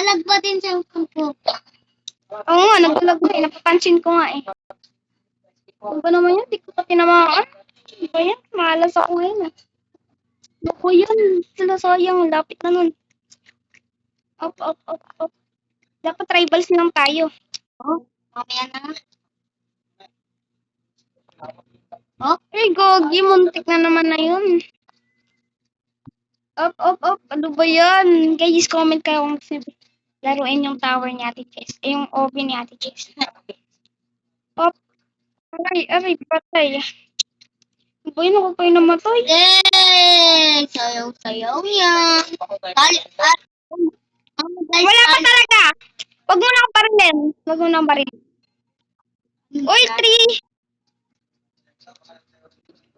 naglalag pa din sa ko. Oo nga, naglalag na. Napapansin ko nga eh. Ano ba naman yan? Di ko pa tinamaan. Ano ba yan? Malas ako ngayon ah. Naku yan. Sila sayang. Lapit na nun. Up, up, up, up. Dapat tribals lang tayo. Oh, mamaya na nga. Oh, Ay, gogi. Muntik na naman na yun. Up, up, up. Ano ba yan? Guys, comment kayo kung gusto nyo laruin yung tower ni Ate Chess. Eh, yung OP ni Ate Chess. Up. Aray, aray, patay. Ano ba yun? Ako pa yung namatay. yay! Sayaw-sayaw yan. Wala pa talaga. Wag mo na akong barilin. Wag mo na akong barilin. Uy, 3.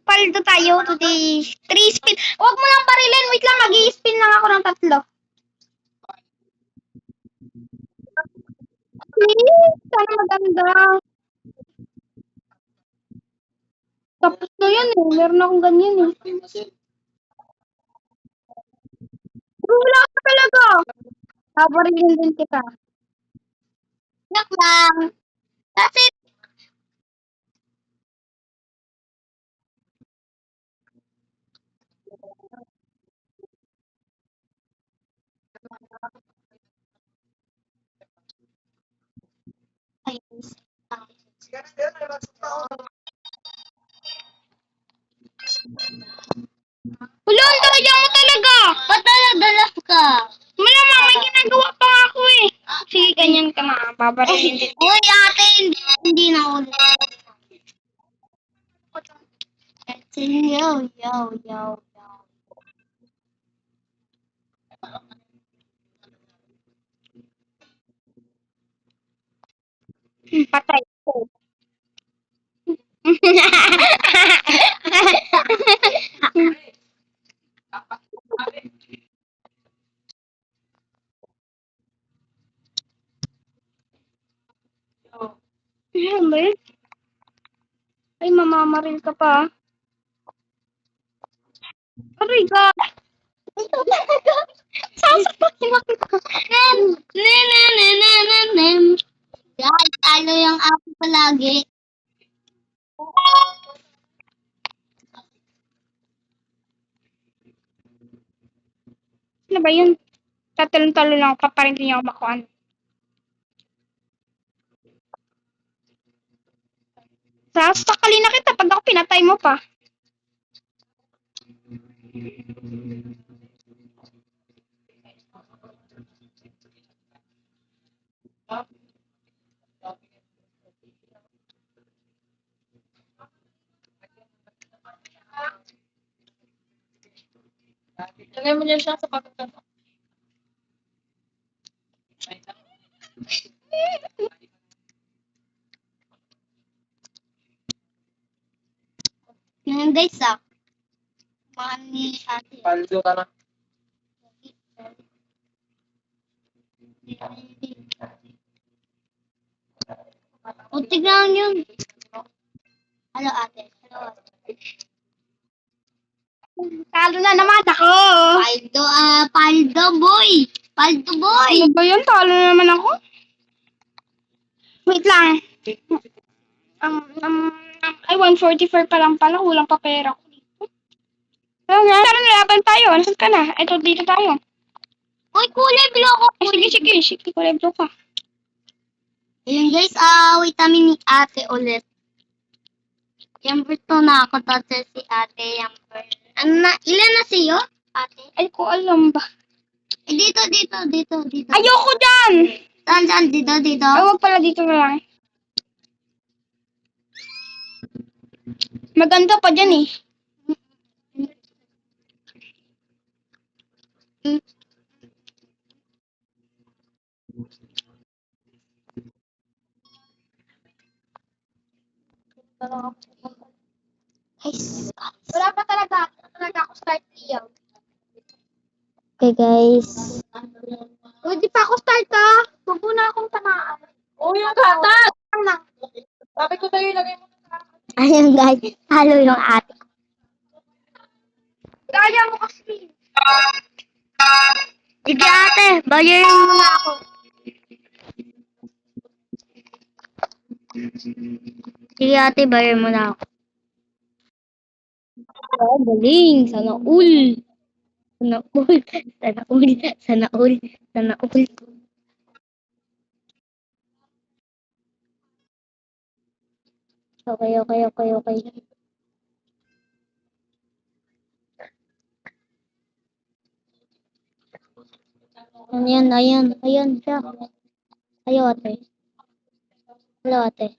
Paldo tayo today. 3 spin. Wag mo lang barilin. Wait lang, mag-i-spin lang ako ng 3. Please, sana maganda. Tapos na yan eh. Meron akong ganyan eh. Pero wala ka talaga. Babarilin din kita. Nak lang. Kasi, Wala, ang daya mo talaga. ba't dalas ka? Malamang may ginagawa pa nga ako eh. Sige, ganyan ka na. Babarilin din. Uy, ate, hindi na ulit. Yo, yo, yo, yo. Patay ko. Ayan ba yun? Ay, mamamaril ka pa. Aray ka. Ito talaga. Sasapakin na kita. Nem. Dahil talo yung ako palagi. Ano ba yun? Tatalon-talon lang ako pa rin hindi niya ako makuhaan. Sasakalin na kita pag ako pinatay mo pa. Lagay mo niya siya sa pagkakata. Ngayon guys mahal ni ate. Paldo ka na. O, tignan yun. Hello ate. Hello ate. Talo na naman ako. Paldo boy. Paldo boy. Ano ba yun? Talo na naman ako. Wait lang. Ay, 144 pa lang pala. Kulang pa pera ko dito. Pero nga, tara nalaban tayo. Nasaan ka na? Ito, dito tayo. Uy, kulay blue ako. Ay, sige. Kulay blue ka. Ayun guys, wait kami ni ate ulit. Yamper to na ako tatay si ate Yamper. Ano na, ilan na siyo? Ate? Ay, ko alam ba. Eh, dito. Ayoko dyan! Saan? Dito. Ay, wag pala dito na lang. Maganda pa dyan eh. Guys. Wala pa talaga. Ako start iyaw. Okay guys. Uy, di pa ako start ka. Huwag mo na akong tamaan. Oh, yung gatas! Ano? Sabi ko sa'yo, ilagay mo na. Ayun guys, halo yung ate. Kaya mo kasi. Sige ate, bayarin mo na ako. Sige ate, bayarin mo na ako. Oh, galing. Sana all. Sana all. Sana all. Sana all. Sana all. Okay, okay, okay, okay. Ayan, ayan, ayan siya. Ayaw ate. Hello ate.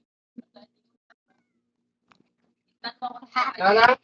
Lala?